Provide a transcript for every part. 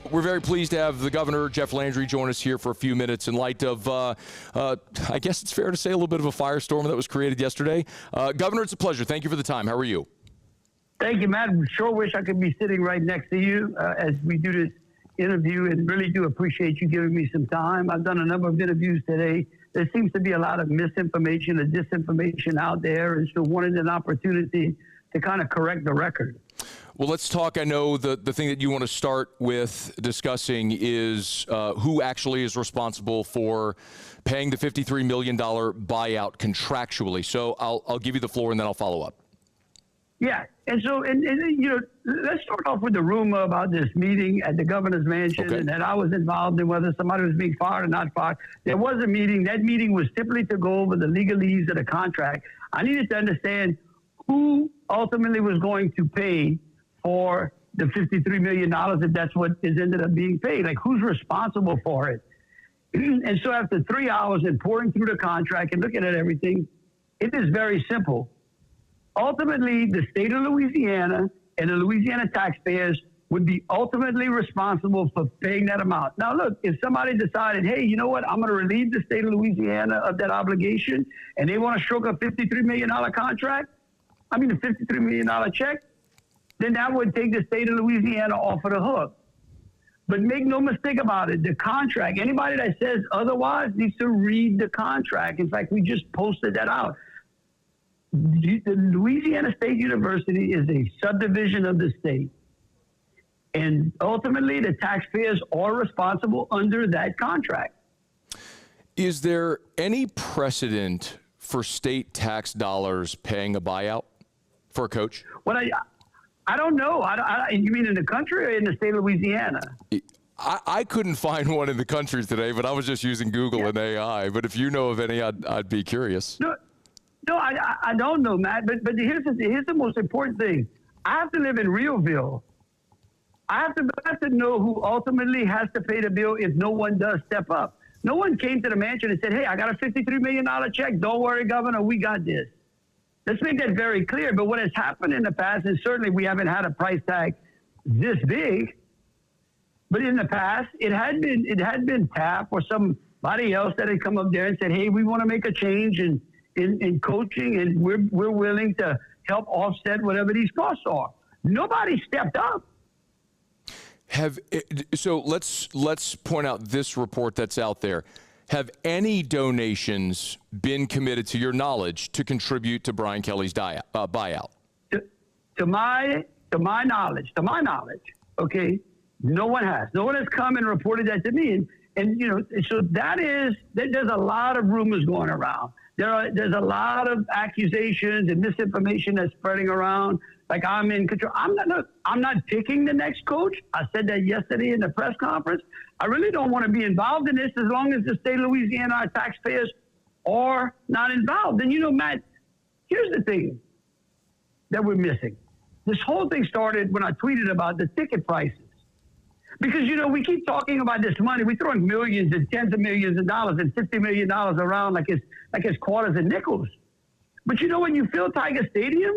We're very pleased to have the governor, Jeff Landry, join us here for a few minutes in light of, I guess it's fair to say, a little bit of a firestorm that was created yesterday. Governor, it's a pleasure. Thank you for the time. How are you? Thank you, Matt. Sure wish I could be sitting right next to you as we do this interview, and really do appreciate you giving me some time. I've done a number of interviews today. There seems to be a lot of misinformation and disinformation out there, and so wanted an opportunity to kind of correct the record. Well, let's talk. I know the thing that you want to start with discussing is who actually is responsible for paying the $53 million buyout contractually. So I'll give you the floor and then I'll follow up. Yeah, and so, and you know, let's start off with the rumor about this meeting at the governor's mansion, and that I was involved in whether somebody was being fired or not fired. There was a meeting. That meeting was simply to go over the legalese of the contract. I needed to understand who ultimately was going to pay for the $53 million, if that's what is ended up being paid. Like, who's responsible for it? And so after 3 hours and pouring through the contract and looking at everything, it is very simple. Ultimately, the state of Louisiana and the Louisiana taxpayers would be ultimately responsible for paying that amount. Now, look, if somebody decided, hey, you know what, I'm going to relieve the state of Louisiana of that obligation, and they want to stroke a $53 million contract, a $53 million check, then that would take the state of Louisiana off of the hook. But make no mistake about it, the contract, anybody that says otherwise needs to read the contract. In fact, we just posted that out. The Louisiana State University is a subdivision of the state. And ultimately, the taxpayers are responsible under that contract. Is there any precedent for state tax dollars paying a buyout for a coach? Well, I don't know. You mean in the country or in the state of Louisiana? I couldn't find one in the country today, but I was just using Google and AI. But if you know of any, I'd be curious. No, I don't know, Matt. But here's the most important thing. I have to live in Realville. I have to know who ultimately has to pay the bill if no one does step up. No one came to the mansion and said, hey, I got a $53 million check. Don't worry, Governor, we got this. Let's make that very clear. But what has happened in the past, and certainly we haven't had a price tag this big, but in the past, it had been TAP or somebody else that had come up there and said, hey, we want to make a change in coaching, and we're willing to help offset whatever these costs are. Nobody stepped up. So let's point out this report that's out there. Have any donations been committed, to your knowledge, to contribute to Brian Kelly's buyout? To my knowledge, okay, no one has. No one has come and reported that to me. And you know, so there's a lot of rumors going around. There's a lot of accusations and misinformation that's spreading around. Like I'm in control. I'm not picking the next coach. I said that yesterday in the press conference. I really don't want to be involved in this as long as the state of Louisiana, our taxpayers, are not involved. And you know, Matt, here's the thing that we're missing. This whole thing started when I tweeted about the ticket prices. Because, you know, we keep talking about this money. We're throwing millions and tens of millions of dollars and $50 million around like it's quarters and nickels. But, you know, when you fill Tiger Stadium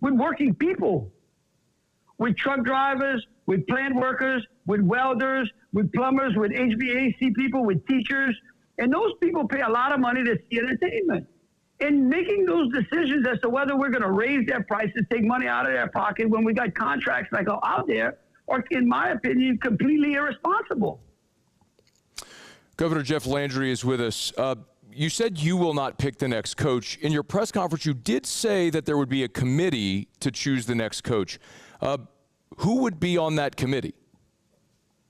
with working people, with truck drivers, with plant workers, with welders, with plumbers, with HVAC people, with teachers, and those people pay a lot of money to see entertainment. And making those decisions as to whether we're going to raise their prices, take money out of their pocket when we got contracts like out there, are, in my opinion, completely irresponsible. Governor Jeff Landry is with us. You said you will not pick the next coach. In your press conference, you did say that there would be a committee to choose the next coach. Who would be on that committee?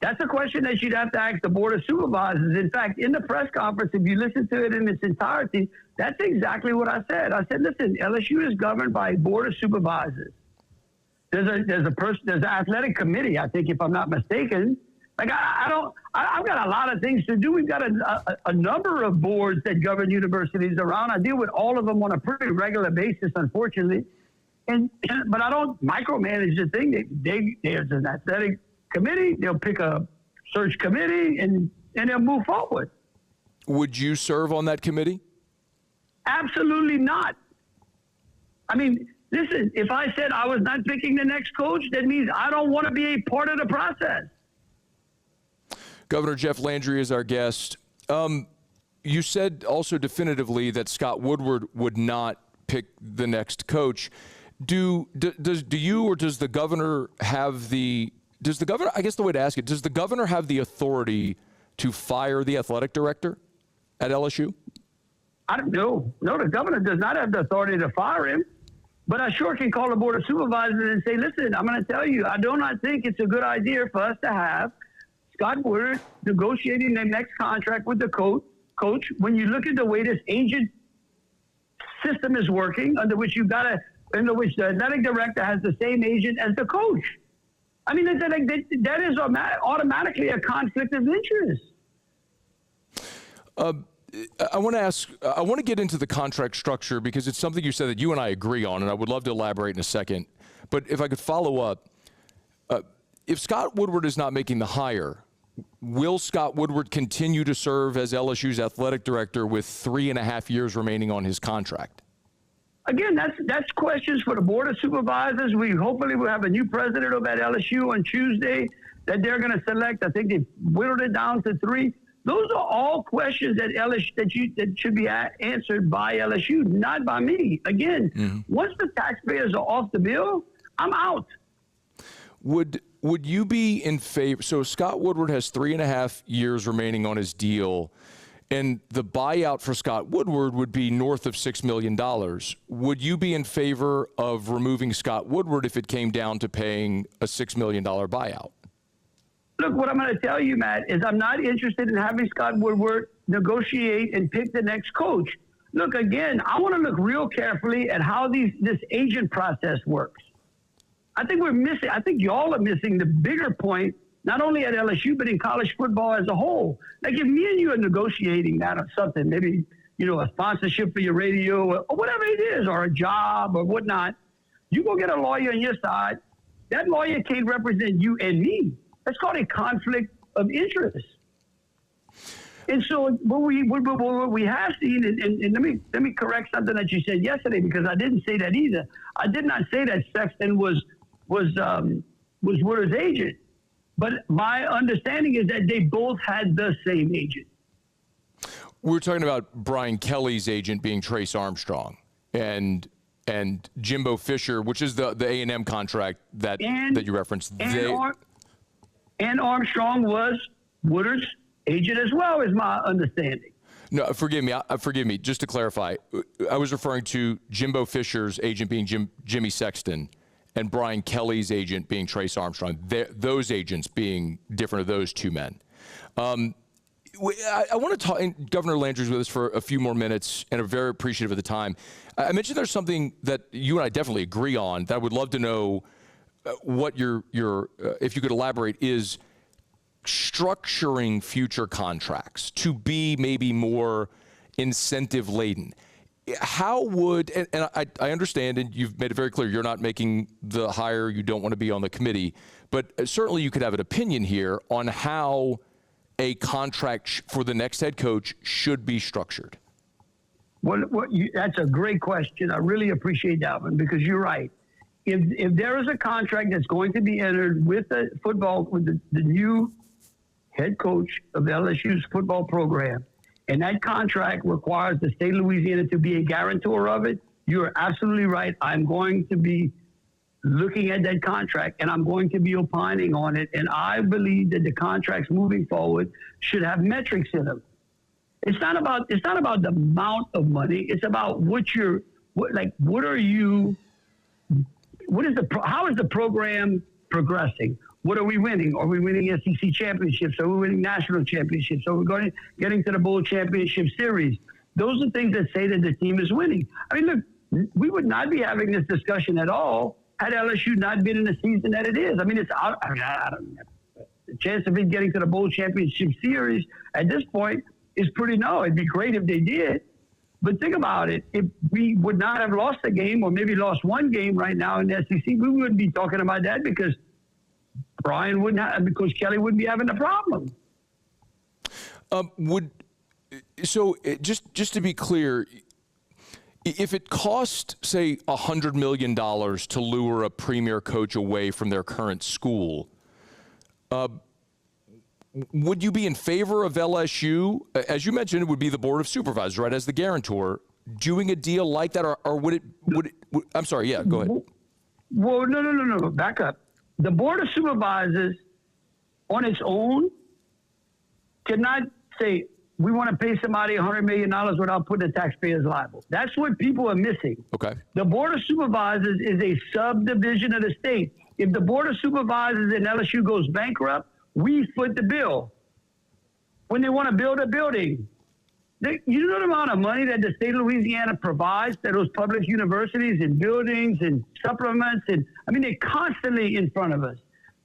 That's a question that you'd have to ask the Board of Supervisors. In fact, in the press conference, if you listen to it in its entirety, that's exactly what I said. I said, listen, LSU is governed by a Board of Supervisors. There's an athletic committee, I think, if I'm not mistaken. Like, I've got a lot of things to do. We've got a number of boards that govern universities around. I deal with all of them on a pretty regular basis, unfortunately. But I don't micromanage the thing. There's an athletic committee. They'll pick a search committee and they'll move forward. Would you serve on that committee? Absolutely not. I mean, listen, if I said I was not picking the next coach, that means I don't want to be a part of the process. Governor Jeff Landry is our guest. You said also definitively that Scott Woodward would not pick the next coach. Do you or does the governor have the governor, I guess the way to ask it, does the governor have the authority to fire the athletic director at LSU? I don't know. No, the governor does not have the authority to fire him. But I sure can call the board of supervisors and say, listen, I'm going to tell you, I do not think it's a good idea for us to have Scott Woodward negotiating the next contract with the coach. When you look at the way this agent system is working, under which the athletic director has the same agent as the coach. I mean, that is automatically a conflict of interest. I want to get into the contract structure because it's something you said that you and I agree on, and I would love to elaborate in a second. But if I could follow up, if Scott Woodward is not making the hire, will Scott Woodward continue to serve as LSU's athletic director with 3.5 years remaining on his contract? Again, that's questions for the board of supervisors. We hopefully will have a new president over at LSU on Tuesday that they're going to select. I think they whittled it down to 3. Those are all questions that that should be answered by LSU, not by me. Again, once the taxpayers are off the bill, I'm out. Would you be in favor? So Scott Woodward has 3.5 years remaining on his deal, and the buyout for Scott Woodward would be north of $6 million. Would you be in favor of removing Scott Woodward if it came down to paying a $6 million buyout? Look, what I'm going to tell you, Matt, is I'm not interested in having Scott Woodward negotiate and pick the next coach. Look, again, I want to look real carefully at how this agent process works. I think y'all are missing the bigger point, not only at LSU, but in college football as a whole. Like if me and you are negotiating that or something, maybe, a sponsorship for your radio or whatever it is, or a job or whatnot, you go get a lawyer on your side. That lawyer can't represent you and me. That's called a conflict of interest. And so what we have seen, and let me correct something that you said yesterday, because I didn't say that either. I did not say that Sexton was Woodward's agent. But my understanding is that they both had the same agent. We're talking about Brian Kelly's agent being Trace Armstrong and Jimbo Fisher, which is the A&M contract that you referenced. And Armstrong was Woodward's agent as well, is my understanding. No, forgive me. Just to clarify, I was referring to Jimbo Fisher's agent being Jimmy Sexton, and Brian Kelly's agent being Trace Armstrong. Those agents being different of those two men. I want to talk. And Governor Landry's with us for a few more minutes, and are very appreciative of the time. I mentioned there's something that you and I definitely agree on that I would love to know. What your if you could elaborate, is structuring future contracts to be maybe more incentive laden. How would, and I understand, and you've made it very clear, you're not making the hire, you don't want to be on the committee, but certainly you could have an opinion here on how a contract for the next head coach should be structured. Well, that's a great question. I really appreciate that one, because you're right. If there is a contract that's going to be entered with the new head coach of LSU's football program, and that contract requires the state of Louisiana to be a guarantor of it, you're absolutely right. I'm going to be looking at that contract, and I'm going to be opining on it. And I believe that the contracts moving forward should have metrics in them. It's not about the amount of money. It's about how is the program progressing? What are we winning? Are we winning SEC championships? Are we winning national championships? Are we getting to the bowl championship series? Those are things that say that the team is winning. I mean, look, we would not be having this discussion at all had LSU not been in the season that it is. I mean, I don't know. The chance of it getting to the bowl championship series at this point is pretty low. It'd be great if they did. But think about it. If we would not have lost a game, or maybe lost one game right now in the SEC, we wouldn't be talking about that, because because Kelly wouldn't be having the problem. Just to be clear, if it cost, say, $100 million to lure a premier coach away from their current school, would you be in favor of LSU, as you mentioned, it would be the Board of Supervisors, right, as the guarantor, doing a deal like that, or would it, I'm sorry, yeah, go ahead. Well, no, back up. The Board of Supervisors on its own cannot say, we want to pay somebody $100 million without putting the taxpayers liable. That's what people are missing. Okay. The Board of Supervisors is a subdivision of the state. If the Board of Supervisors in LSU goes bankrupt, we foot the bill. When they want to build a building, you know the amount of money that the state of Louisiana provides to those public universities and buildings and supplements, and I mean, they're constantly in front of us.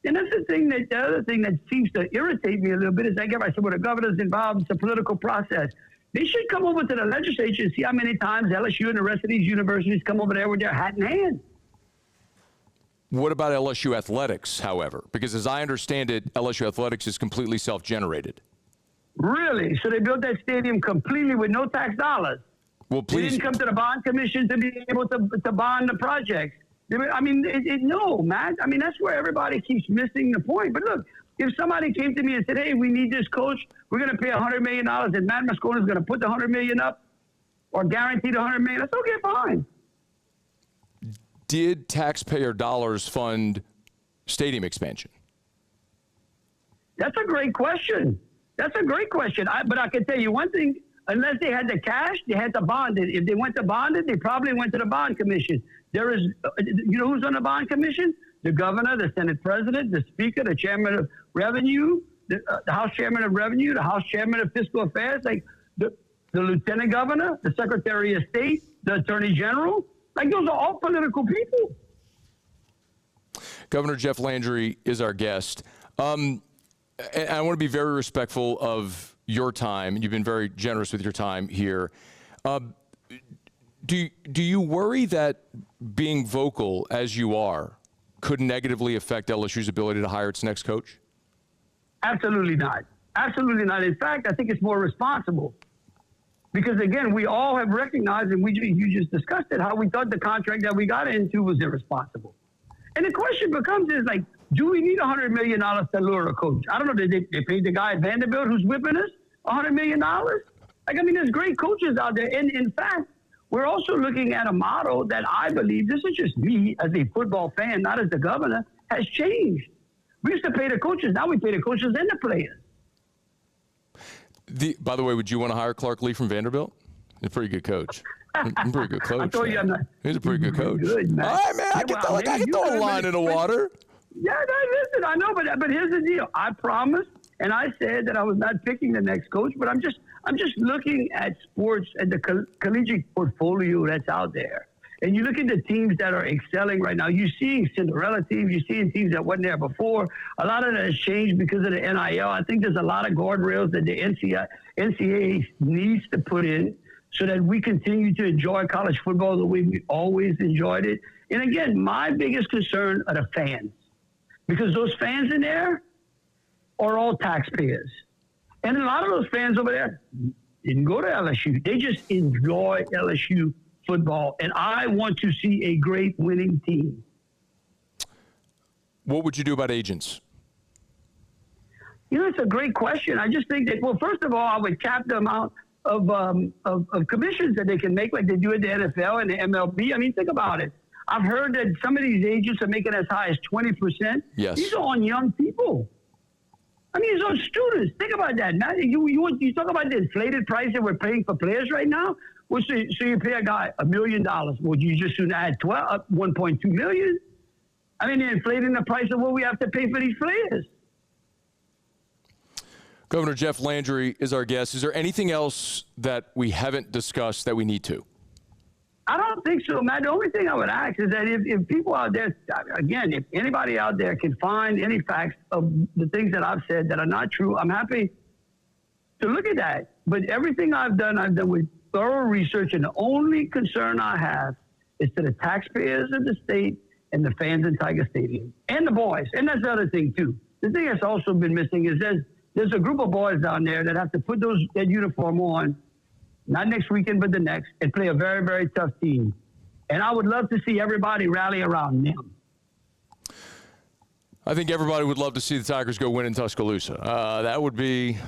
And that's the other thing that seems to irritate me a little bit is I said, well, the governor's involved, it's a political process. They should come over to the legislature and see how many times LSU and the rest of these universities come over there with their hat in hand. What about LSU athletics, however? Because as I understand it, LSU athletics is completely self-generated. Really? So they built that stadium completely with no tax dollars. Well, please. They didn't come to the bond commission to be able to bond the projects. I mean, no, Matt. I mean, that's where everybody keeps missing the point. But look, if somebody came to me and said, hey, we need this coach, we're going to pay $100 million, and Matt Moscona is going to put the $100 million up or guarantee the $100 million, that's okay, fine. Did taxpayer dollars fund stadium expansion? That's a great question. But I can tell you one thing. Unless they had the cash, they had to bond it. If they went to bond it, they probably went to the bond commission. There is, you know who's on the bond commission? The governor, the Senate president, the speaker, the chairman of revenue, the House chairman of revenue, the House chairman of fiscal affairs, like the lieutenant governor, the secretary of state, the attorney general. Like those are all political people. Governor Jeff Landry is our guest. And I want to be very respectful of your time. You've been very generous with your time here. Do you worry that being vocal as you are could negatively affect LSU's ability to hire its next coach? Absolutely not. Absolutely not. In fact, I think it's more responsible. Because, again, we all have recognized, and you just discussed it, how we thought the contract that we got into was irresponsible. And the question becomes is, like, do we need $100 million to lure a coach? I don't know. They paid the guy at Vanderbilt who's whipping us $100 million? Like, I mean, there's great coaches out there. And, in fact, we're also looking at a model that I believe, this is just me as a football fan, not as the governor, has changed. We used to pay the coaches. Now we pay the coaches and the players. By the way, would you want to hire Clark Lee from Vanderbilt? He's a pretty good coach. Pretty good coach. I told you I'm not. He's a pretty good coach. Good, man. All right, man. I can throw a line in the water. Yeah, listen, I know, but here's the deal. I promised, and I said that I was not picking the next coach, but I'm just looking at sports and the collegiate portfolio that's out there. And you look at the teams that are excelling right now. You're seeing Cinderella teams. You're seeing teams that wasn't there before. A lot of that has changed because of the NIL. I think there's a lot of guardrails that the NCAA needs to put in so that we continue to enjoy college football the way we always enjoyed it. And again, my biggest concern are the fans, because those fans in there are all taxpayers. And a lot of those fans over there didn't go to LSU. They just enjoy LSU football, and I want to see a great winning team. What would you do about agents? You know, it's a great question. I just think that, well, first of all, I would cap the amount of commissions that they can make like they do at the NFL and the MLB. I mean, think about it. I've heard that some of these agents are making as high as 20%. Yes. These are on young people. I mean, it's on students. Think about that, man. You talk about the inflated price that we're paying for players right now. Well, so you pay a guy $1 million. Would you just soon add 1.2 million? I mean, they're inflating the price of what we have to pay for these players. Governor Jeff Landry is our guest. Is there anything else that we haven't discussed that we need to? I don't think so, Matt. The only thing I would ask is that if people out there, again, if anybody out there can find any facts of the things that I've said that are not true, I'm happy to look at that. But everything I've done with thorough research, and the only concern I have is to the taxpayers of the state and the fans in Tiger Stadium and the boys. And that's the other thing, too. The thing that's also been missing is there's a group of boys down there that have to put that uniform on, not next weekend, but the next, and play a very, very tough team. And I would love to see everybody rally around them. I think everybody would love to see the Tigers go win in Tuscaloosa. That would be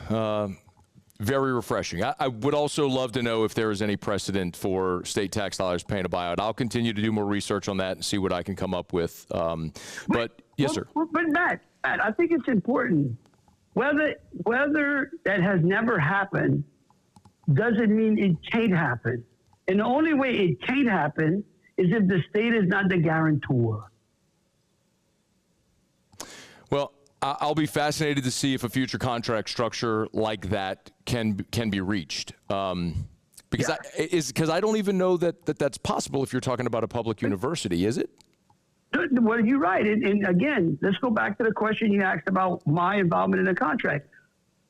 very refreshing. I would also love to know if there is any precedent for state tax dollars paying a buyout. I'll continue to do more research on that and see what I can come up with. Yes, sir. But Matt, I think it's important. Whether that has never happened doesn't mean it can't happen. And the only way it can't happen is if the state is not the guarantor. Well, I'll be fascinated to see if a future contract structure like that can be reached. Because I don't even know that's possible if you're talking about a public university, is it? Well, you're right. And again, let's go back to the question you asked about my involvement in the contract.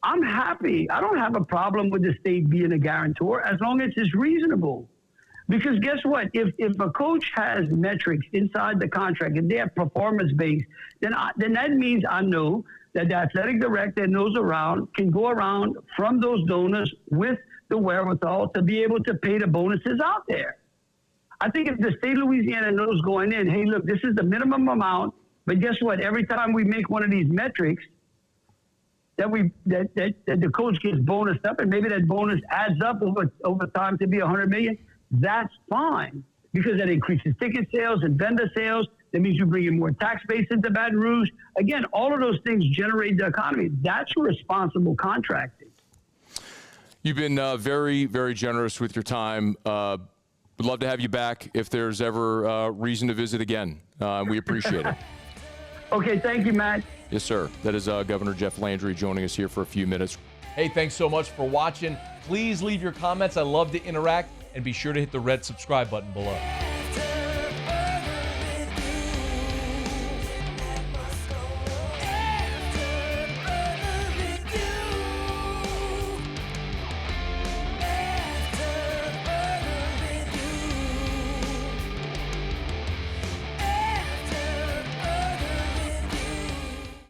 I'm happy. I don't have a problem with the state being a guarantor as long as it's reasonable. Because guess what? If a coach has metrics inside the contract and they have performance-based, then that means I know that the athletic director and those around can go around from those donors with the wherewithal to be able to pay the bonuses out there. I think if the state of Louisiana knows going in, hey, look, this is the minimum amount, but guess what? Every time we make one of these metrics, that the coach gets bonused up, and maybe that bonus adds up over time to be $100 million. That's fine, because that increases ticket sales and vendor sales. That means you bring in more tax base into Baton Rouge. Again, all of those things generate the economy. That's responsible contracting. You've been very, very generous with your time. Would love to have you back if there's ever reason to visit again. We appreciate it. Okay, thank you, Matt. Yes, sir. That is Governor Jeff Landry joining us here for a few minutes. Hey, thanks so much for watching. Please leave your comments. I love to interact. And be sure to hit the red subscribe button below.